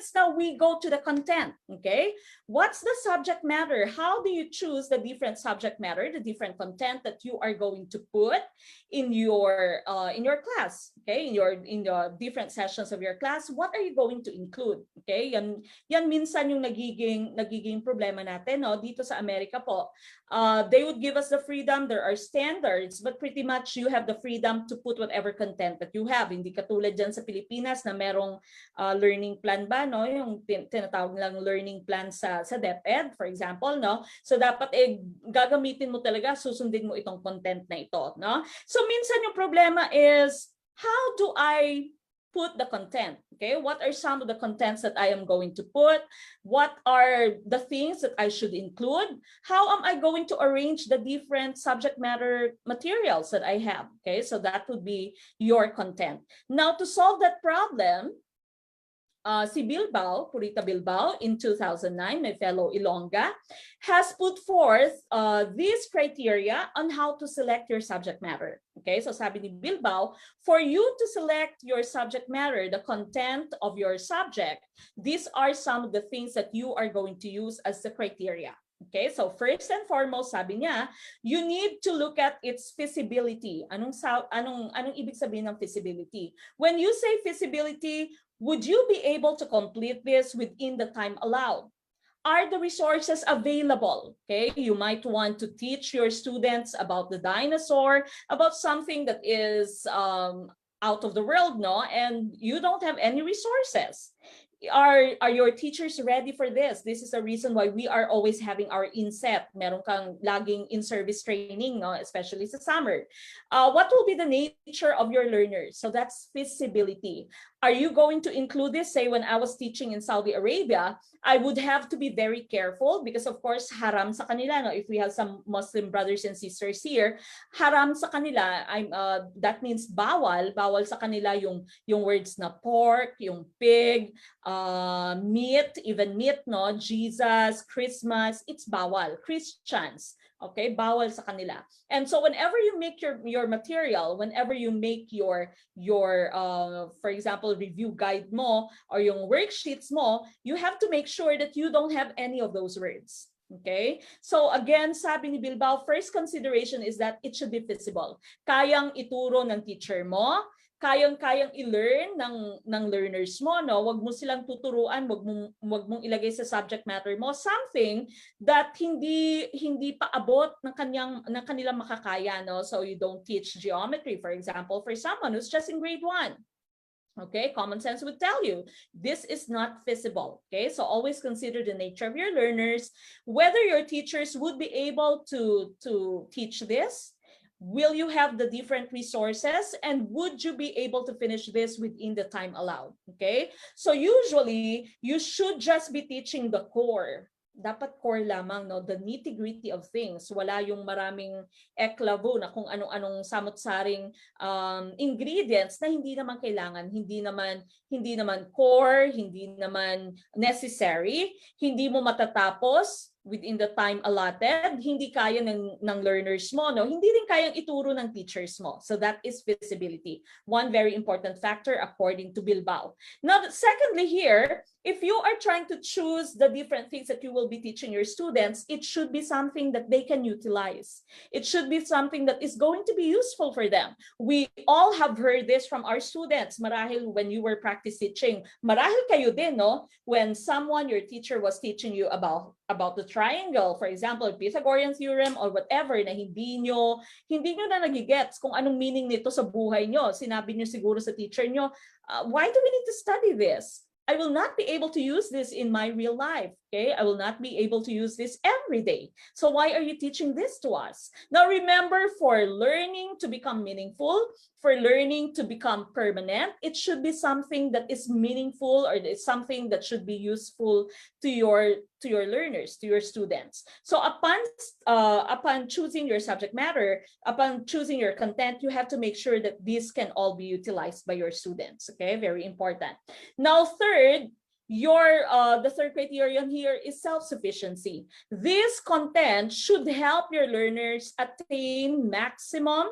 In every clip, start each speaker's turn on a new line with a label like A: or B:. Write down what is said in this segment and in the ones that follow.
A: since now we go to the content, okay? What's the subject matter? How do you choose the different subject matter, the different content that you are going to put in your class, okay? In your different sessions of your class, what are you going to include? Okay? Yan minsan yung nagiging problema natin, no? Dito sa Amerika po. They would give us the freedom, there are standards, but pretty much you have the freedom to put whatever content that you have. Hindi katulad dyan sa Pilipinas na merong learning plan ba, no? Yung tinatawag nilang learning plan sa DepEd, for example, no? So dapat gagamitin mo talaga, susundin mo itong content na ito, no? So minsan yung problema is, how do I put the content? Okay, what are some of the contents that I am going to put? What are the things that I should include? How am I going to arrange the different subject matter materials that I have? Okay, so that would be your content. Now, to solve that problem, si Bilbao, Purita Bilbao, in 2009, my fellow Ilongga, has put forth these criteria on how to select your subject matter. Okay, so sabi ni Bilbao, for you to select your subject matter, the content of your subject, these are some of the things that you are going to use as the criteria. Okay, so first and foremost, sabi niya, you need to look at its feasibility. Anong ibig sabihin ng feasibility? When you say feasibility, would you be able to complete this within the time allowed? Are the resources available? Okay, you might want to teach your students about the dinosaur, about something that is out of the world, no? And you don't have any resources. Are your teachers ready for this? This is the reason why we are always having our inset. Meron kang laging in-service training, no? Especially sa summer. What will be the nature of your learners? So that's feasibility. Are you going to include this? Say, when I was teaching in Saudi Arabia, I would have to be very careful because, of course, haram sa kanila. No? If we have some Muslim brothers and sisters here, haram sa kanila. That means bawal sa kanila yung words na pork, yung pig, meat, even meat, no? Jesus, Christmas, it's bawal. Christians. Okay, bawal sa kanila. And so whenever you make your material, whenever you make your for example, review guide mo or yung worksheets mo, you have to make sure that you don't have any of those words. Okay? So again, sabi ni Bilbao, first consideration is that it should be feasible. Kayang ituro ng teacher mo, kayang i-learn ng learners mo, no? Wag mo silang tuturuan, wag mong ilagay sa subject matter mo something that hindi pa abot ng kanilang makakaya, no? So you don't teach geometry, for example, for someone who's just in grade 1. Okay, common sense would tell you this is not feasible. Okay, so always consider the nature of your learners, whether your teachers would be able to teach this. Will you have the different resources, and would you be able to finish this within the time allowed? Okay, so usually you should just be teaching the core. Dapat core lamang, no? The nitty-gritty of things. Wala yung maraming eklavo na kung anong samot-saring ingredients na hindi naman kailangan, hindi naman core, hindi naman necessary, hindi mo matatapos within the time allotted, hindi kaya ng learners mo, no? Hindi rin kayang ituro ng teachers mo. So that is feasibility. One very important factor according to Bilbao. Now, secondly here, if you are trying to choose the different things that you will be teaching your students, it should be something that they can utilize. It should be something that is going to be useful for them. We all have heard this from our students. Marahil when you were practice teaching, marahil kayo din, no? When your teacher was teaching you about the triangle, for example, Pythagorean theorem or whatever, na hindi nyo na nagigets kung anong meaning nito sa buhay nyo. Sinabi nyo siguro sa teacher nyo, why do we need to study this? I will not be able to use this in my real life. Okay, I will not be able to use this every day. So why are you teaching this to us? Now remember, for learning to become meaningful, for learning to become permanent, it should be something that is meaningful, or it's something that should be useful to your learners, to your students. So upon choosing your subject matter, upon choosing your content, you have to make sure that these can all be utilized by your students. Okay, very important. Now, third, the third criterion here is self-sufficiency. This content should help your learners attain maximum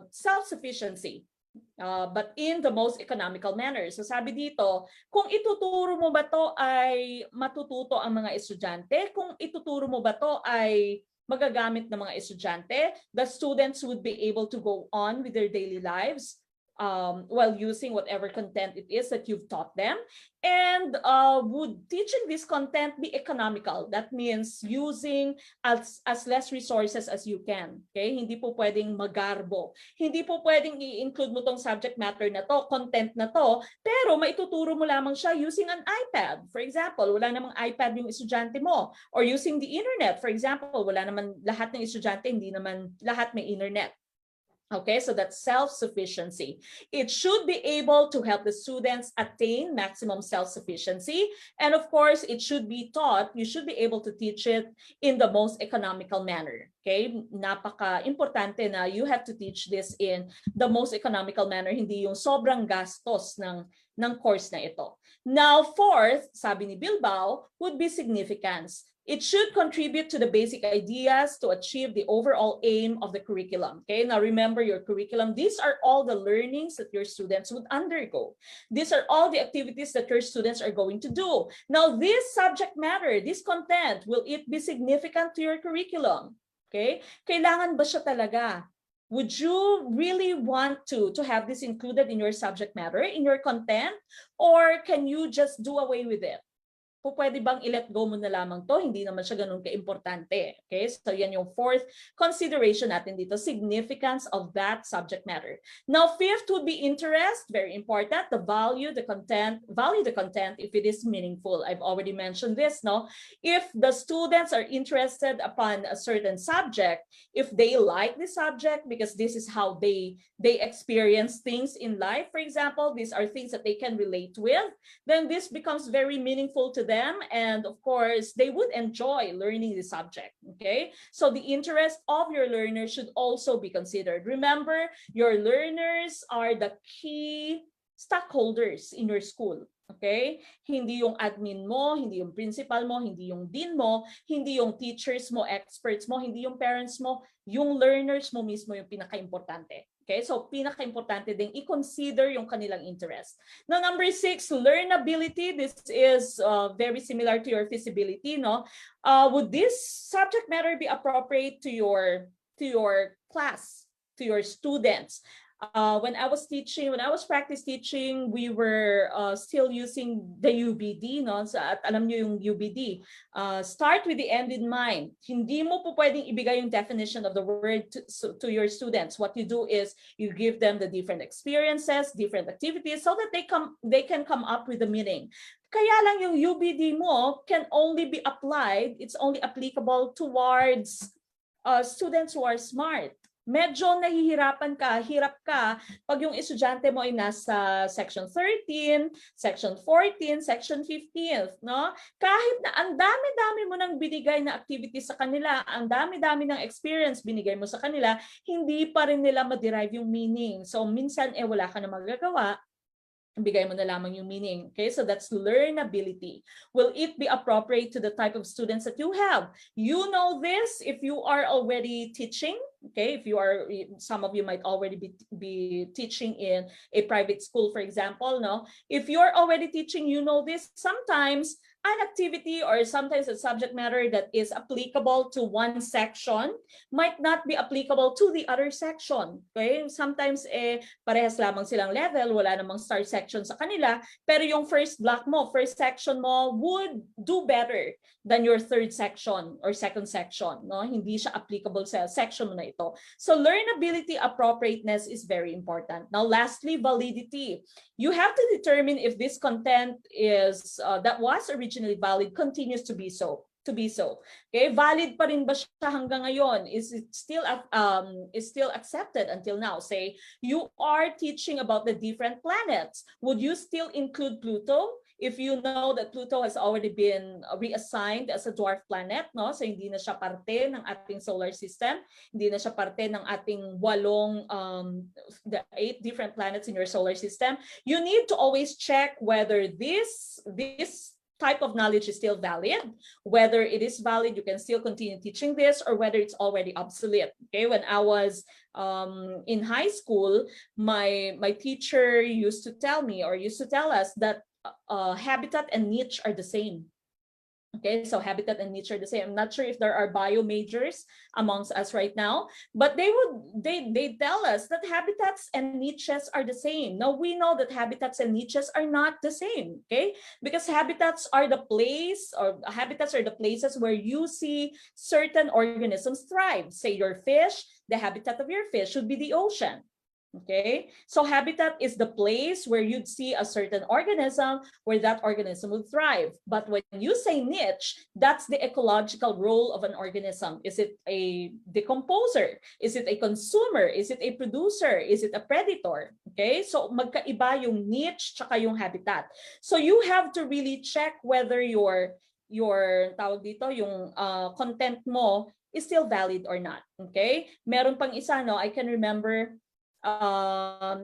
A: self-sufficiency. but in the most economical manner. So sabi dito, kung ituturo mo ba to ay matututo ang mga estudyante, kung ituturo mo ba to ay magagamit ng mga estudyante, the students would be able to go on with their daily lives while using whatever content it is that you've taught them. And would teaching this content be economical? That means using as less resources as you can. Okay? Hindi po pwedeng magarbo. Hindi po pwedeng i-include mo tong subject matter na to, content na to, pero maituturo mo lamang siya using an iPad. For example, wala namang iPad yung estudyante mo. Or using the internet. For example, wala naman lahat ng estudyante, hindi naman lahat may internet. Okay, so that's self-sufficiency. It should be able to help the students attain maximum self-sufficiency. And of course, it should be taught, you should be able to teach it in the most economical manner. Okay, napaka-importante na you have to teach this in the most economical manner, hindi yung sobrang gastos ng course na ito. Now, fourth, sabi ni Bilbao, would be significance. It should contribute to the basic ideas to achieve the overall aim of the curriculum. Okay, now remember your curriculum. These are all the learnings that your students would undergo. These are all the activities that your students are going to do. Now, this subject matter, this content, will it be significant to your curriculum? Okay, kailangan ba siya talaga? Would you really want to have this included in your subject matter, in your content, or can you just do away with it? Pwede bang i-let go mo na lamang to? Hindi naman siya ganun ka-importante. Okay? So yan yung fourth consideration natin dito, significance of that subject matter. Now, fifth would be interest, very important. The value the content if it is meaningful. I've already mentioned this, no? If the students are interested upon a certain subject, if they like the subject because this is how they experience things in life, for example, these are things that they can relate with, then this becomes very meaningful to them, and of course they would enjoy learning the subject. Okay, so the interest of your learners should also be considered. Remember, your learners are the key stockholders in your school. Okay, hindi yung admin mo, hindi yung principal mo, hindi yung dean mo, hindi yung teachers mo, experts mo, hindi yung parents mo, yung learners mo mismo yung pinaka-importante. Okay, so pinaka-importante din i-consider yung kanilang interest. Now, number 6, learnability. This is very similar to your feasibility, no? Would this subject matter be appropriate to your class, to your students? When I was practice teaching, we were still using the UBD, no? So, at alam niyo yung UBD. Start with the end in mind. Hindi mo po pwedeng ibigay yung definition of the word to your students. What you do is you give them the different experiences, different activities, so that they can come up with the meaning. Kaya lang yung UBD mo can only be applied, it's only applicable towards students who are smart. Medyo hirap ka pag yung estudyante mo ay nasa section 13, section 14, section 15, no? Kahit na ang dami-dami mo nang binigay na activity sa kanila, ang dami-dami ng experience binigay mo sa kanila, hindi pa rin nila ma-derive yung meaning. So minsan wala ka na magagawa, bigay mo na lamang yung meaning. Okay, so that's learnability. Will it be appropriate to the type of students that you have? You know this if you are already teaching. Okay, if you are, some of you might already be teaching in a private school, for example, no? If you're already teaching, you know this. Sometimes an activity or sometimes a subject matter that is applicable to one section might not be applicable to the other section. Okay? Sometimes parehas lamang silang level, wala namang star section sa kanila, pero yung first block mo, first section mo would do better than your third section or second section, no? Hindi siya applicable sa section mo na ito. So learnability, appropriateness is very important. Now lastly, validity. You have to determine if this content is that was originally valid continues to be so. Okay, valid pa rin ba siya hanggang ngayon? Is it still accepted until now? Say you are teaching about the different planets. Would you still include Pluto? If you know that Pluto has already been reassigned as a dwarf planet, no? So hindi na siya parte ng ating solar system, hindi na siya parte ng ating the 8 different planets in your solar system. You need to always check whether this type of knowledge is still valid, whether it is valid, you can still continue teaching this, or whether it's already obsolete. Okay, when I was in high school, my teacher used to tell me, or used to tell us, that habitat and niche are the same. Okay, so habitat and niche are the same. I'm not sure if there are bio majors amongst us right now, but they tell us that habitats and niches are the same. Now we know that habitats and niches are not the same, okay? Because habitats are the places where you see certain organisms thrive. Say your fish, the habitat of your fish should be the ocean. Okay, so habitat is the place where you'd see a certain organism, where that organism would thrive. But when you say niche, that's the ecological role of an organism. Is it a decomposer? Is it a consumer? Is it a producer? Is it a predator? Okay, so magkaiba yung niche tsaka yung habitat. So you have to really check whether your tawag dito, yung content mo is still valid or not. Okay, meron pang isa, no, I can remember,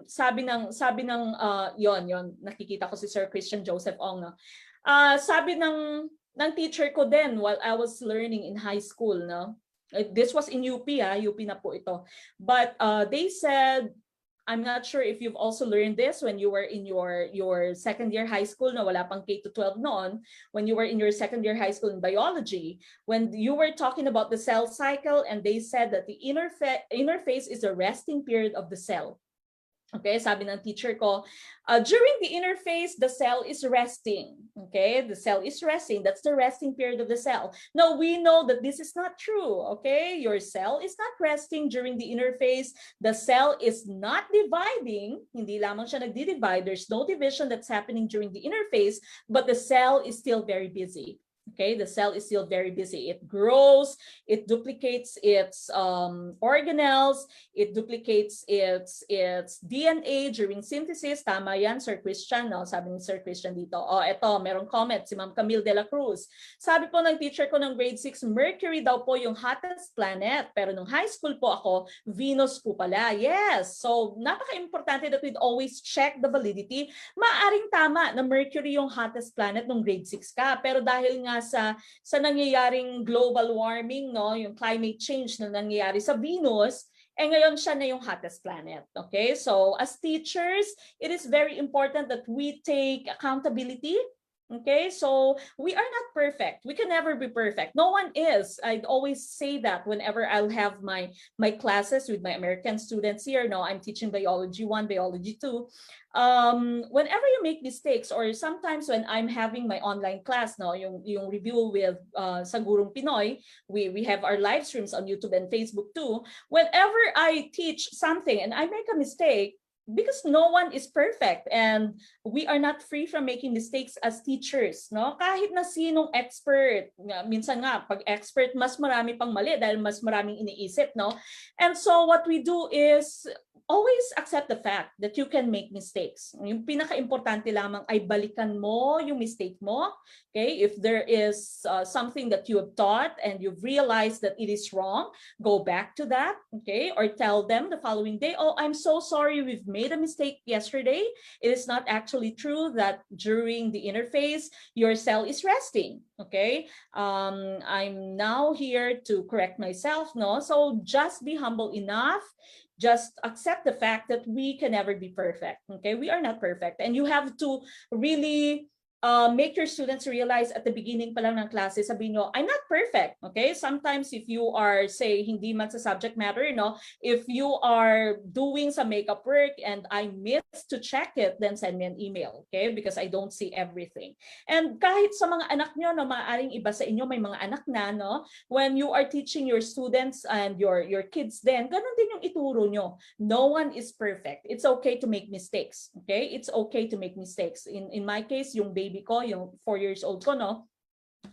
A: sabi ng yon nakikita ko si Sir Christian Joseph Ong, no? Sabi ng teacher ko din while I was learning in high school, no? This was in UP, UP na po ito, but they said, I'm not sure if you've also learned this when you were in your second year high school, no, wala pang K to 12 noon, when you were in your second year high school in biology, when you were talking about the cell cycle, and they said that the interphase is the resting period of the cell. Okay, sabi ng teacher ko, during the interphase, the cell is resting. Okay, the cell is resting. That's the resting period of the cell. Now, we know that this is not true. Okay, your cell is not resting during the interphase. The cell is not dividing. Hindi lamang siya nagdi-divide. There's no division that's happening during the interphase, but the cell is still very busy. Okay, the cell is still very busy. It grows, it duplicates its organelles, it duplicates its DNA during synthesis. Tama yan, Sir Christian, no? Sabi ni Sir Christian dito. Oh, eto, merong comment, si Ma'am Camille de la Cruz. Sabi po ng teacher ko ng grade 6, Mercury daw po yung hottest planet. Pero nung high school po ako, Venus po pala. Yes, so napaka-importante that we'd always check the validity. Maaring tama na Mercury yung hottest planet nung grade 6 ka, pero dahil nga sa nangyayaring global warming, no, yung climate change na nangyayari sa Venus, ngayon siya na yung hottest planet. Okay, so as teachers, it is very important that we take accountability. Okay, so we are not perfect. We can never be perfect. No one is. I'd always say that whenever I'll have my classes with my American students here. No, I'm teaching biology 1, biology 2. Whenever you make mistakes, or sometimes when I'm having my online class, no, yung review with sa Gurongpinoy, we have our live streams on YouTube and Facebook too. Whenever I teach something and I make a mistake, because no one is perfect and we are not free from making mistakes as teachers, no? Kahit na sinong expert, minsan nga pag expert mas marami pang mali dahil mas maraming iniisip, no? And so what we do is always accept the fact that you can make mistakes. Yung pinaka-importante lamang ay balikan mo yung mistake mo. Okay, if there is something that you have taught and you've realized that it is wrong, go back to that, okay? Or tell them the following day, oh, I'm so sorry, we've made a mistake yesterday. It is not actually true that during the interphase, your cell is resting, okay? I'm now here to correct myself, no? So just be humble enough. Just accept the fact that we can never be perfect, okay? We are not perfect. And you have to really make your students realize at the beginning pa lang ng klase, sabihin nyo, I'm not perfect, okay? Sometimes if you are, say, hindi man sa subject matter, no? If you are doing some makeup work and I miss to check it, then send me an email, okay? Because I don't see everything. And kahit sa mga anak nyo, no, maaaring iba sa inyo, may mga anak na, no? When you are teaching your students and your kids then, ganun din yung ituro nyo. No one is perfect. It's okay to make mistakes, okay? It's okay to make mistakes. In my case, yung baby ko, yung 4 years old ko, no,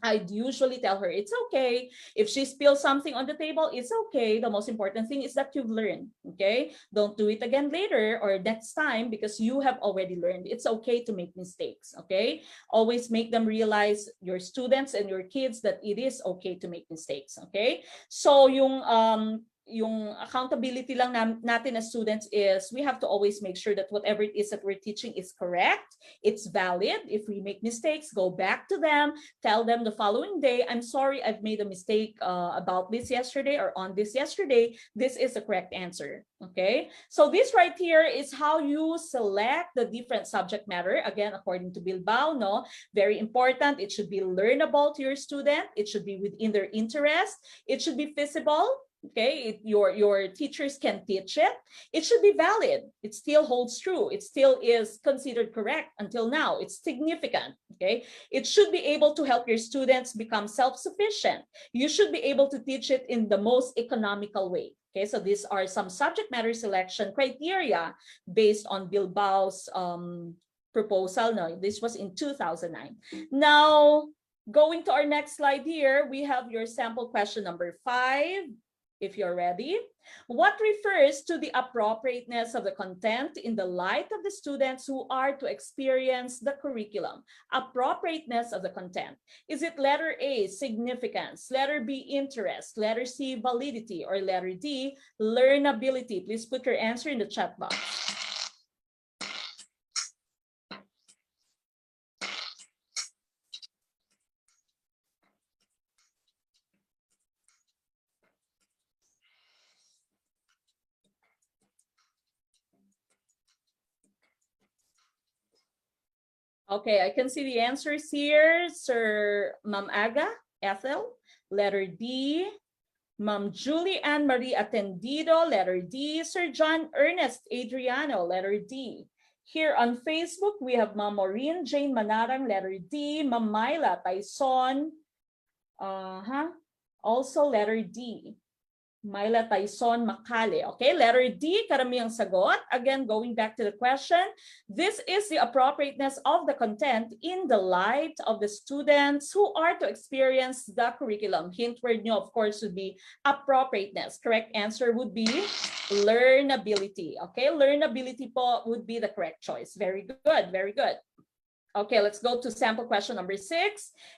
A: I'd usually tell her it's okay. If she spills something on the table, it's okay. The most important thing is that you've learned, okay? Don't do it again later or next time because you have already learned. It's okay to make mistakes, okay? Always make them realize, your students and your kids, that it is okay to make mistakes, okay? So yung yung accountability lang natin as students is we have to always make sure that whatever it is that we're teaching is correct, it's valid. If we make mistakes, go back to them, tell them the following day, I'm sorry, I've made a mistake about this yesterday or on this yesterday. This is the correct answer. Okay, so this right here is how you select the different subject matter. Again, according to Bilbao, no, very important. It should be learnable to your student. It should be within their interest. It should be feasible. Okay, your teachers can teach it. It should be valid. It still holds true. It still is considered correct until now. It's significant. Okay, it should be able to help your students become self-sufficient. You should be able to teach it in the most economical way. Okay, so these are some subject matter selection criteria based on Bilbao's proposal. No, this was in 2009. Now, going to our next slide here, we have your sample question number 5. If you're ready, what refers to the appropriateness of the content in the light of the students who are to experience the curriculum? Appropriateness of the content. Is it letter A, significance, letter B, interest, letter C, validity, or letter D, learnability? Please put your answer in the chat box. Okay, I can see the answers here. Sir Ma'am Aga, Ethel, letter D. Ma'am Julie Ann Marie Atendido, letter D. Sir John Ernest Adriano, letter D. Here on Facebook, we have Ma'am Maureen Jane Manarang, letter D. Ma'am Myla Tyson, also letter D. Myla Tyson Makale. Okay, letter D, karamihang sagot. Again, going back to the question, this is the appropriateness of the content in the light of the students who are to experience the curriculum. Hint word nyo, of course, would be appropriateness. Correct answer would be learnability. Okay, learnability po would be the correct choice. Very good, very good. Okay, let's go to sample question number 6.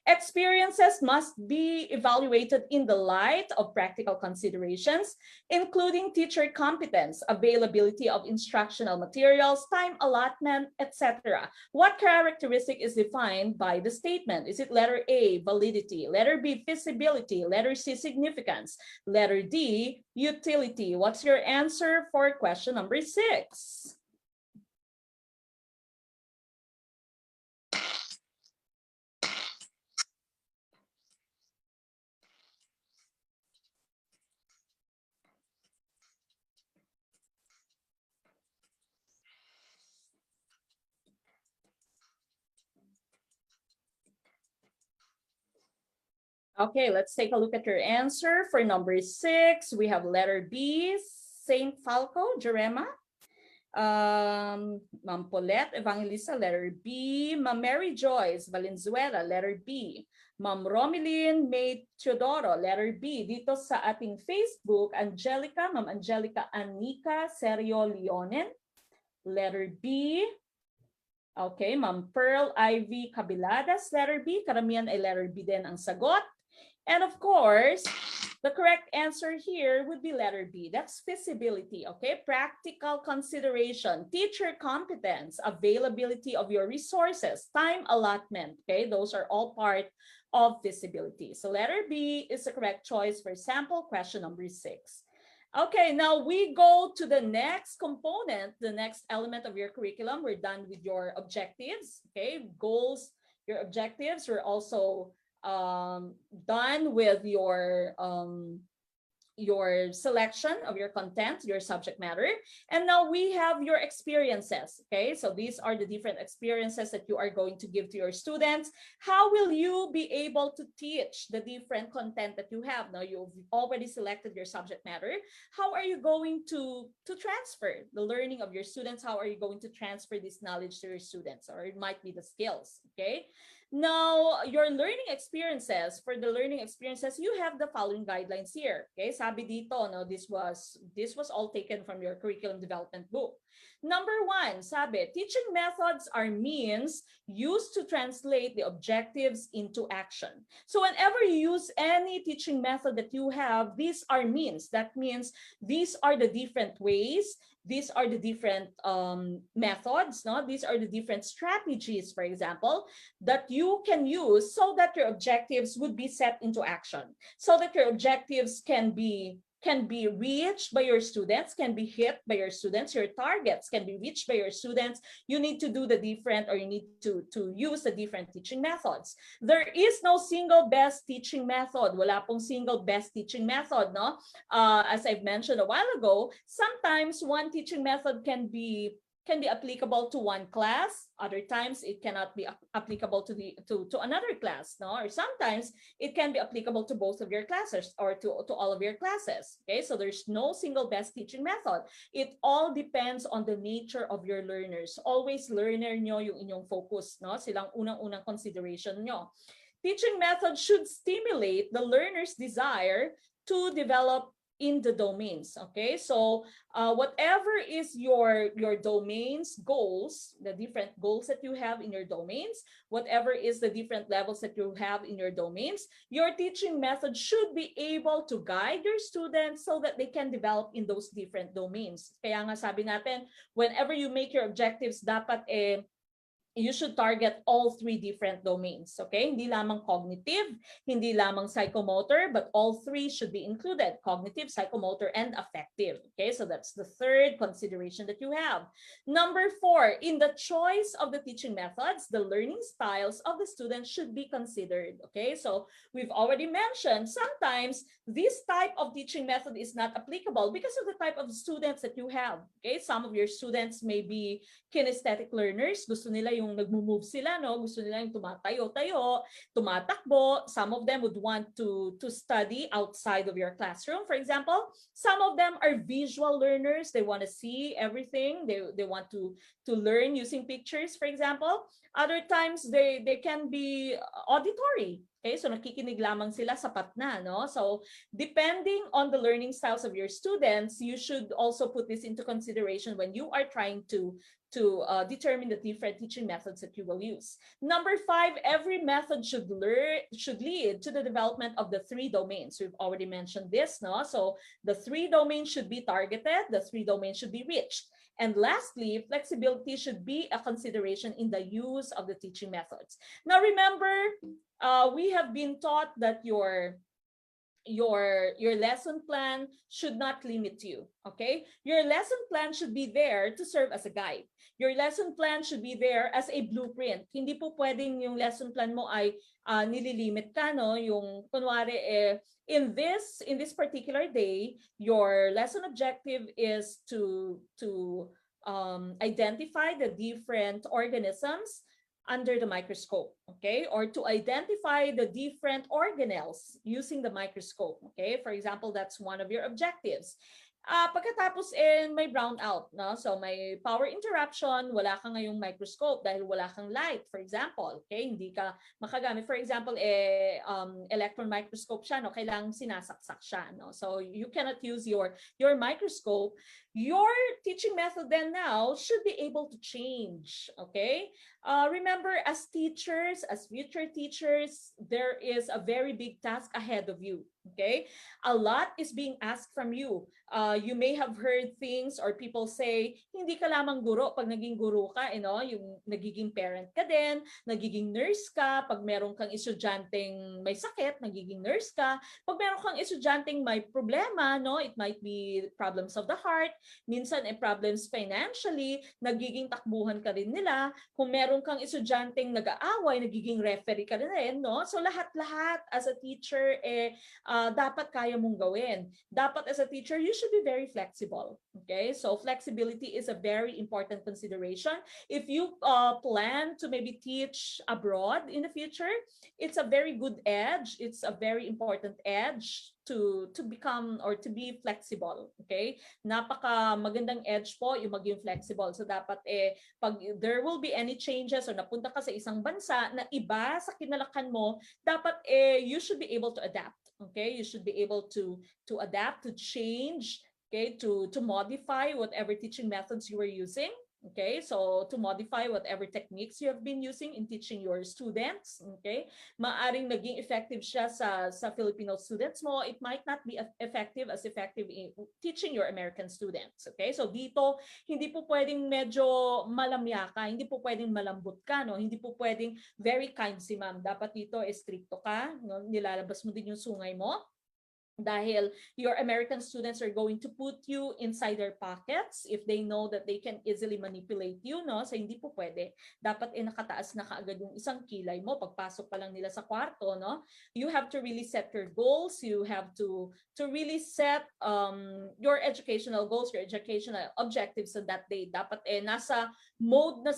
A: Experiences must be evaluated in the light of practical considerations, including teacher competence, availability of instructional materials, time allotment, etc. What characteristic is defined by the statement? Is it letter A, validity, letter B, feasibility, letter C, significance, letter D, utility? What's your answer for question number 6? Okay, let's take a look at your answer. For number 6, we have letter B, Saint Falco, Jerema. Ma'am Paulette Evangelista, letter B. Ma'am Mary Joyce Valenzuela, letter B. Ma'am Romeline May Teodoro, letter B. Dito sa ating Facebook, Angelica, Ma'am Angelica Anika Serio Leonen, letter B. Okay, Ma'am Pearl Ivy Cabiladas, letter B. Karamihan ay letter B din ang sagot. And of course, the correct answer here would be letter B. That's feasibility, okay? Practical consideration, teacher competence, availability of your resources, time allotment, okay? Those are all part of feasibility. So letter B is the correct choice for sample question number 6. Okay, now we go to the next component, the next element of your curriculum. We're done with your objectives, okay? Goals, your objectives. We're also done with your selection of your content, your subject matter. And now we have your experiences, okay? So these are the different experiences that you are going to give to your students. How will you be able to teach the different content that you have? Now you've already selected your subject matter. How are you going to transfer the learning of your students? How are you going to transfer this knowledge to your students? Or it might be the skills, okay? Now, your learning experiences, for the learning experiences, you have the following guidelines here. Okay, sabi dito, no, this was all taken from your curriculum development book. Number 1, sabi, teaching methods are means used to translate the objectives into action. So whenever you use any teaching method that you have, these are means. That means these are the different ways, these are the different methods, no? These are the different strategies, for example, that you can use so that your objectives would be set into action, so that your objectives can be reached by your students, can be hit by your students, your targets can be reached by your students. You need to do the different, or you need to use the different teaching methods. There is no single best teaching method. Wala pong single best teaching method, no? As I've mentioned a while ago, sometimes one teaching method can be applicable to one class. Other times it cannot be applicable to another class, no? Or sometimes it can be applicable to both of your classes or to all of your classes. Okay, so there's no single best teaching method. It all depends on the nature of your learners. Always learner nyo yung inyong focus, no? Silang unang-unang consideration nyo. Teaching method should stimulate the learner's desire to develop in the domains. Okay, so whatever is your domains goals, the different goals that you have in your domains, whatever is the different levels that you have in your domains, your teaching method should be able to guide your students so that they can develop in those different domains. Kaya nga sabi natin, whenever you make your objectives, dapat you should target all 3 different domains, okay? Hindi lamang cognitive, hindi lamang psychomotor, but all 3 should be included: cognitive, psychomotor, and affective, okay? So that's the 3rd consideration that you have. Number 4, in the choice of the teaching methods, the learning styles of the students should be considered, okay? So we've already mentioned, sometimes this type of teaching method is not applicable because of the type of students that you have, okay? Some of your students may be kinesthetic learners, gusto nila yung nagmo-move sila, no? Gusto nila yung tumatayo-tayo, tumatakbo. Some of them would want to study outside of your classroom, for example. Some of them are visual learners. They want to see everything. They want to learn using pictures, for example. Other times, they can be auditory. Okay, so nakikinig lamang sila, sapat na, no? So depending on the learning styles of your students, you should also put this into consideration when you are trying to determine the different teaching methods that you will use. Number 5, every method should lead to the development of the 3 domains. We've already mentioned this, no? So the 3 domains should be targeted, the 3 domains should be reached. And lastly, flexibility should be a consideration in the use of the teaching methods. Now remember, we have been taught that your lesson plan should not limit you, okay? Your lesson plan should be there to serve as a guide. Your lesson plan should be there as a blueprint. Hindi po pwedeng yung lesson plan mo ay nililimit ka, no? Yung kunwari in this particular day, your lesson objective is to identify the different organisms under the microscope, okay? Or to identify the different organelles using the microscope, okay? For example, that's one of your objectives. Pagkatapos may brown out, no? So may power interruption, wala ka ngayong microscope dahil wala kang light, for example, okay? Hindi ka makagamit. For example, electron microscope siya, no? Kailangang sinasaksak siya, no? So you cannot use your microscope. Your teaching method then now should be able to change, okay? Remember, as teachers, as future teachers, there is a very big task ahead of you, okay? A lot is being asked from you. You may have heard things or people say, hindi ka lamang guro pag naging guro ka, yung nagiging parent ka din, nagiging nurse ka, pag meron kang estudyanteng may sakit, nagiging nurse ka, pag meron kang estudyanteng may problema, no, it might be problems of the heart, minsan problems financially, nagiging takbuhan ka rin nila, kung meron kang estudyanteng nag-aaway, nagiging referee ka rin, no? So lahat-lahat as a teacher, dapat kaya mong gawin. Dapat as a teacher, you should be very flexible, okay? So flexibility is a very important consideration. If you plan to maybe teach abroad in the future, it's a very good edge. It's a very important edge to become or to be flexible, okay? Napaka magandang edge po yung maging flexible. So dapat pag there will be any changes or napunta ka sa isang bansa na iba sa kinalakan mo, dapat you should be able to adapt, okay? You should be able to adapt, to change, okay, to modify whatever teaching methods you were using. Okay, so to modify whatever techniques you have been using in teaching your students, okay? Maaring naging effective siya sa Filipino students mo, it might not be effective in teaching your American students, okay? So dito, hindi po pwedeng medyo malamya ka, hindi po pwedeng malambot ka, no? Hindi po pwedeng very kind si ma'am. Dapat dito, stricto ka, no? Nilalabas mo din yung sungay mo. Dahil your American students are going to put you inside their pockets if they know that they can easily manipulate you, no? So hindi po pwede. Dapat nakataas na kaagad yung isang kilay mo pagpasok pa lang nila sa kwarto, no? You have to really set your goals. You have to really set your educational goals, your educational objectives so that day. Dapat nasa mode na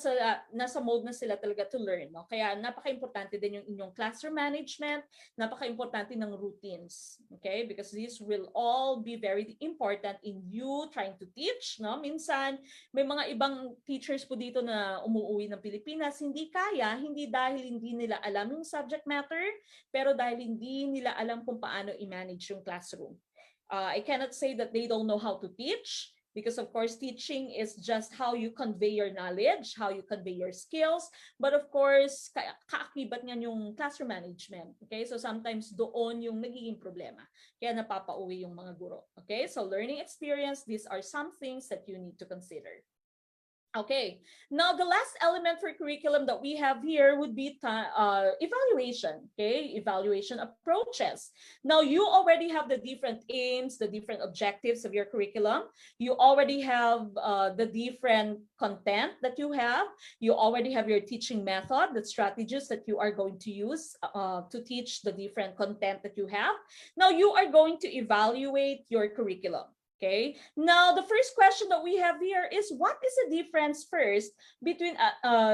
A: sila talaga to learn, no? Kaya napaka-importante din yung inyong classroom management, napaka-importante ng routines, okay? Because these will all be very important in you trying to teach, no? Minsan, may mga ibang teachers po dito na umuwi ng Pilipinas, hindi kaya, hindi dahil hindi nila alam yung subject matter, pero dahil hindi nila alam kung paano i-manage yung classroom. I cannot say that they don't know how to teach, because of course teaching is just how you convey your knowledge, how you convey your skills, but of course kaakibat niyan yung classroom management, okay? So sometimes doon yung nagiging problema, kaya napapauwi yung mga guro, okay? So learning experience, these are some things that you need to consider. Okay, now the last element for curriculum that we have here would be evaluation, okay? Evaluation approaches. Now you already have the different aims, the different objectives of your curriculum. You already have the different content that you have. You already have your teaching method, the strategies that you are going to use to teach the different content that you have. Now you are going to evaluate your curriculum. Okay, now the first question that we have here is, what is the difference first between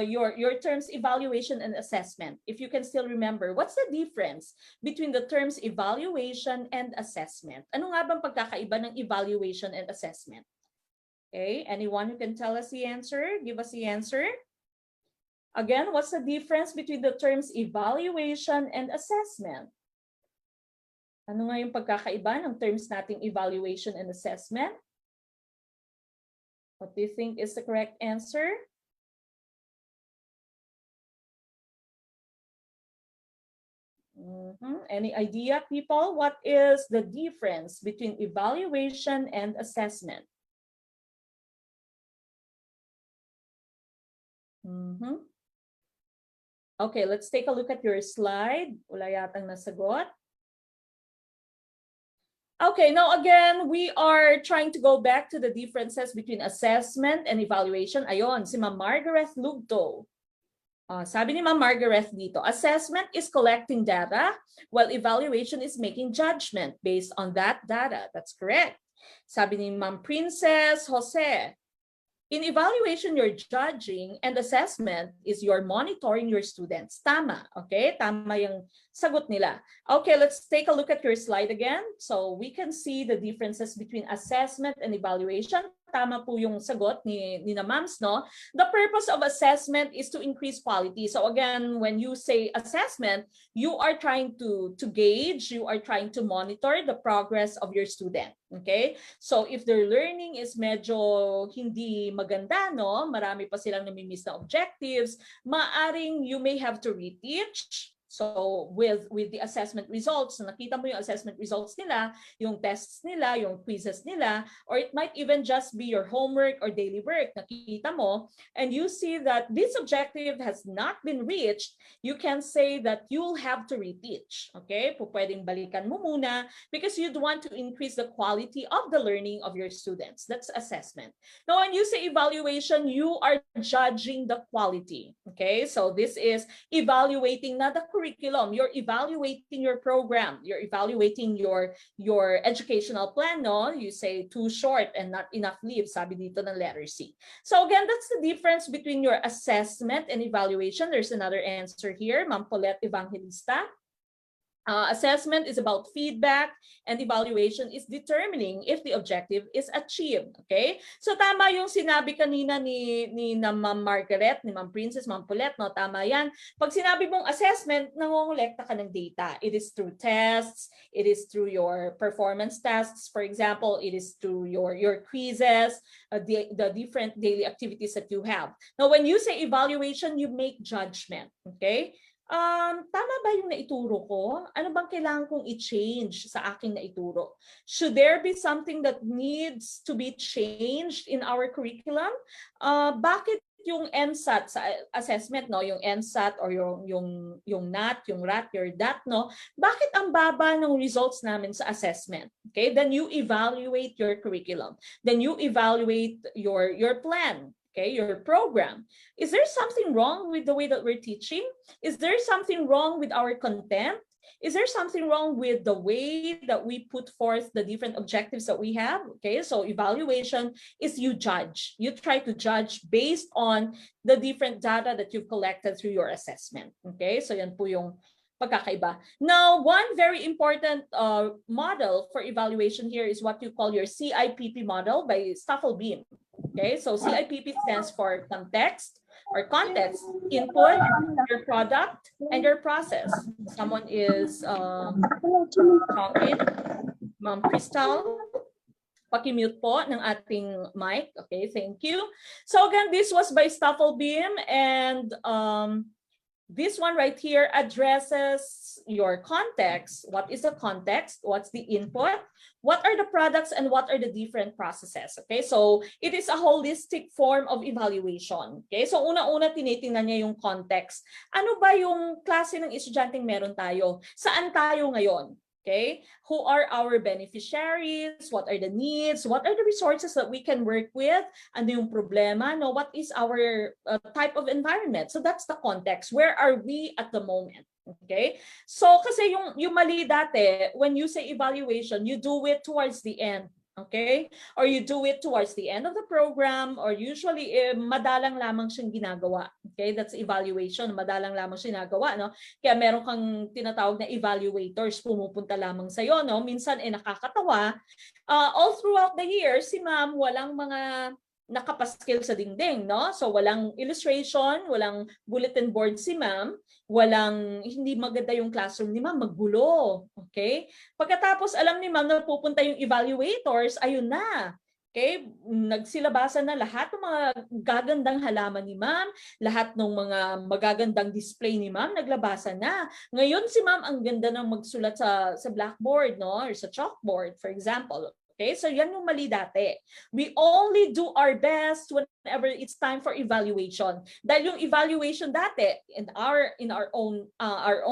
A: your terms evaluation and assessment? If you can still remember, what's the difference between the terms evaluation and assessment? Ano nga bang pagkakaiba ng evaluation and assessment? Okay, anyone who can tell us the answer? Give us the answer. Again, what's the difference between the terms evaluation and assessment? Ano nga yung pagkakaiba ng terms nating evaluation and assessment? What do you think is the correct answer? Any idea, people? What is the difference between evaluation and assessment? Okay, let's take a look at your slide. Wala yatang nasagot. Okay, now again, we are trying to go back to the differences between assessment and evaluation. Ayon, si Ma'am Margaret Lugto. Sabi ni Ma'am Margaret dito, assessment is collecting data, while evaluation is making judgment based on that data. That's correct. Sabi ni Ma'am Princess Jose, in evaluation, you're judging, and assessment is you're monitoring your students. Tama, okay? Tama yung sagot nila. Okay, let's take a look at your slide again. So we can see the differences between assessment and evaluation. Tama po yung sagot ni Ma'ams, no? The purpose of assessment is to increase quality. So again, when you say assessment, you are trying to gauge, you are trying to monitor the progress of your student. Okay? So if their learning is medyo hindi maganda, no? Marami pa silang namimiss na objectives, maaring you may have to reteach. So with the assessment results, nakita mo yung assessment results nila, yung tests nila, yung quizzes nila, or it might even just be your homework or daily work, nakita mo, and you see that this objective has not been reached, you can say that you'll have to reteach. Okay? Pwedeng balikan mo muna because you'd want to increase the quality of the learning of your students. That's assessment. Now, when you say evaluation, you are judging the quality. Okay? So this is evaluating not the curriculum, you're evaluating your program, you're evaluating your educational plan, no? You say too short and not enough leave, sabi dito ng letter C. So again, that's the difference between your assessment and evaluation. There's another answer here, Ma'am Paulette Evangelista. Assessment is about feedback, and evaluation is determining if the objective is achieved. Okay? So tama yung sinabi kanina ni na Ma'am Margaret, ni Ma'am Princess, Ma'am Paulette, no? Tama yan. Pag sinabi mong assessment, nangongolekta ka ng data. It is through tests, it is through your performance tests. For example, it is through your quizzes, the different daily activities that you have. Now, when you say evaluation, you make judgment. Okay? Tama ba yung naituro ko? Ano bang kailangan kong i-change sa aking naituro? Should there be something that needs to be changed in our curriculum? Bakit yung NSAT sa assessment, no, yung NSAT or yung NAT, yung RAT, your DAT, no, bakit ang baba ng results namin sa assessment? Okay, then you evaluate your curriculum. Then you evaluate your plan. Okay, your program. Is there something wrong with the way that we're teaching? Is there something wrong with our content? Is there something wrong with the way that we put forth the different objectives that we have? Okay, so evaluation is you judge. You try to judge based on the different data that you've collected through your assessment. Okay, so yan po yung pagkakaiba. Now, one very important model for evaluation here is what you call your CIPT model by Staffelbeam. Okay, so CIPP stands for context or context, input, your product, and your process. Someone is talking. Ma'am Crystal, paki-mute po ng ating mic. Okay, thank you. So again, this was by Staffelbeam, and this one right here addresses your context. What is the context? What's the input? What are the products and what are the different processes? Okay, so it is a holistic form of evaluation. Okay, so una-una tinitingnan niya yung context. Ano ba yung klase ng estudyanteng meron tayo? Saan tayo ngayon? Okay, who are our beneficiaries? What are the needs? What are the resources that we can work with? Ano yung problema? No, what is our type of environment? So that's the context. Where are we at the moment? Okay, so kasi yung mali dati, when you say evaluation, you do it towards the end. Okay, or you do it towards the end of the program, or usually madalang lamang siyang ginagawa. Okay, that's evaluation, madalang lamang siyang ginagawa, no? Kaya meron kang tinatawag na evaluators, pumupunta lamang sa iyo, no? Minsan nakakatawa, all throughout the year si ma'am walang mga nakapaskil sa dingding, no? So walang illustration, walang bulletin board si ma'am, hindi maganda yung classroom ni ma'am, maggulo. Okay? Pagkatapos alam ni ma'am na pupunta yung evaluators, ayun na. Okay? Nagsilabasan na lahat ng mga gagandang halaman ni ma'am, lahat ng mga magagandang display ni ma'am, naglabasan na. Ngayon si ma'am ang ganda ng magsulat sa blackboard, no? Or sa chalkboard, for example. Okay, so yan yung mali dati. We only do our best whenever it's time for evaluation. Dahil yung evaluation dati, in our own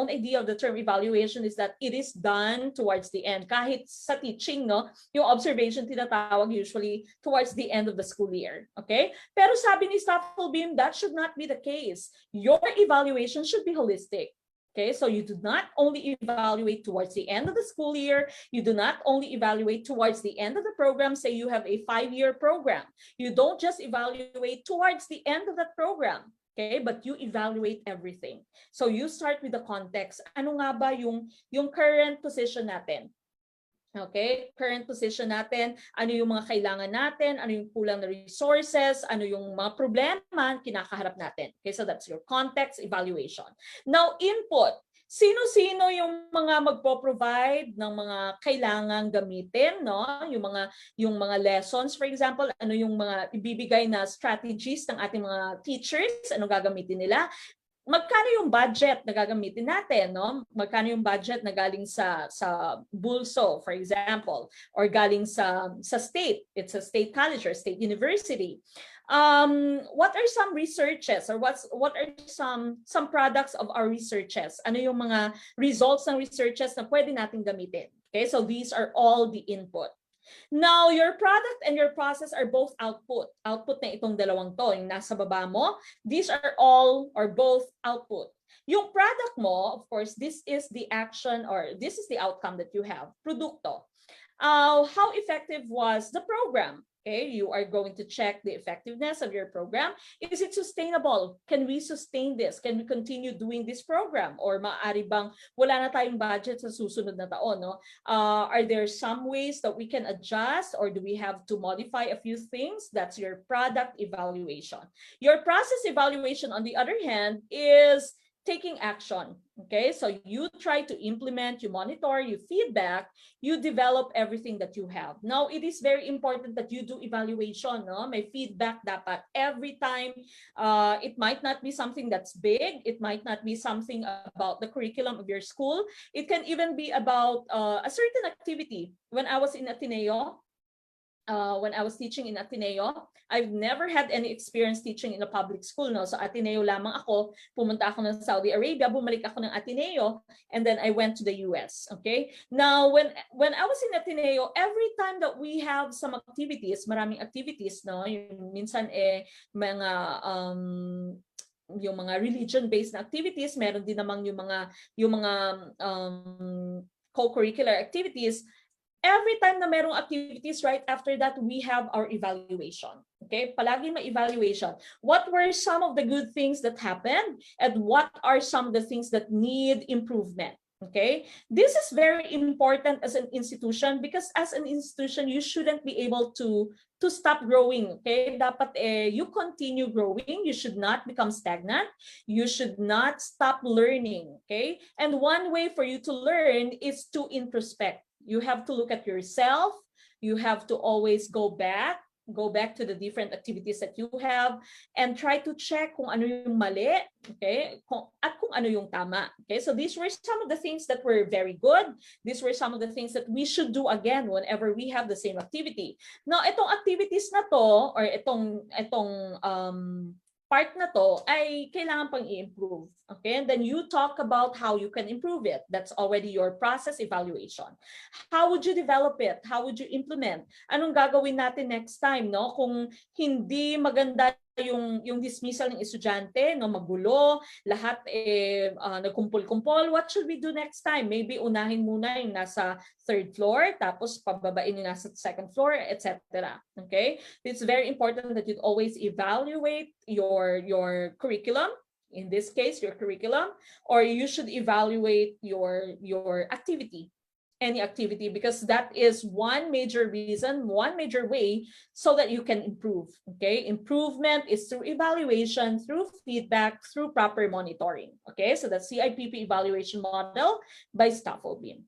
A: idea of the term evaluation is that it is done towards the end. Kahit sa teaching, no, yung observation tinatawag usually towards the end of the school year. Okay? Pero sabi ni Staffelbeam, that should not be the case. Your evaluation should be holistic. Okay, so you do not only evaluate towards the end of the school year, you do not only evaluate towards the end of the program, say you have a 5-year program. You don't just evaluate towards the end of that program, okay, but you evaluate everything. So you start with the context. Ano nga ba yung current position natin? Okay, current position natin, ano yung mga kailangan natin, ano yung kulang na resources, ano yung mga problema kinakaharap natin. Okay, so that's your context evaluation. Now, input. Sino-sino yung mga magpo-provide ng mga kailangang gamitin, no? Yung mga lessons, for example, ano yung mga ibibigay na strategies ng ating mga teachers, ano gagamitin nila? Magkano yung budget na gagamitin natin, no? Magkano yung budget na galing sa bulso, for example, or galing sa state, it's a state college or state university. What are some researches or what are some products of our researches? Ano yung mga results ng researches na pwede natin gamitin? Okay, so these are all the input. Now, your product and your process are both output. Output na itong dalawang to, yung nasa baba mo. These are all or both output. Yung product mo, of course, this is the action or this is the outcome that you have. Produkto. How effective was the program? Okay, you are going to check the effectiveness of your program. Is it sustainable? Can we sustain this? Can we continue doing this program? Or maaari bang wala na tayong budget sa susunod na taon, no? Are there some ways that we can adjust, or do we have to modify a few things? That's your product evaluation. Your process evaluation, on the other hand, is taking action. Okay, so you try to implement, you monitor, you feedback, you develop everything that you have. Now, it is very important that you do evaluation, no? May feedback dapat every time. It might not be something that's big. It might not be something about the curriculum of your school. It can even be about a certain activity. When I was in Ateneo, when I was teaching in Ateneo, I've never had any experience teaching in a public school, no? So Ateneo lamang ako, pumunta ako ng Saudi Arabia, bumalik ako ng Ateneo, and then I went to the US, okay? Now, when I was in Ateneo, every time that we have some activities, maraming activities, no? Yung minsan yung mga religion-based na activities, meron din namang yung mga co-curricular activities. Every time na merong activities, right after that, we have our evaluation. Okay? Palagi may evaluation. What were some of the good things that happened? And what are some of the things that need improvement? Okay? This is very important as an institution, because as an institution, you shouldn't be able to stop growing. Okay? Dapat you continue growing. You should not become stagnant. You should not stop learning. Okay? And one way for you to learn is to introspect. You have to look at yourself. You have to always go back to the different activities that you have and try to check kung ano yung mali, okay? At kung ano yung tama. Okay? So these were some of the things that were very good. These were some of the things that we should do again whenever we have the same activity. Now, itong activities na to, or itong part na to ay kailangan pang i-improve. Okay? And then you talk about how you can improve it. That's already your process evaluation. How would you develop it? How would you implement? Anong gagawin natin next time, no? Kung hindi maganda yung dismissal ng estudyante, no, magulo, lahat nagkumpul-kumpol, what should we do next time? Maybe unahin muna yung nasa third floor, tapos pababain yung nasa second floor, etc. Okay? It's very important that you always evaluate your curriculum. In this case, your curriculum, or you should evaluate your activity. Any activity, because that is one major reason, one major way so that you can improve. Okay, improvement is through evaluation, through feedback, through proper monitoring. Okay, so that's CIPP evaluation model by Staffelbeam.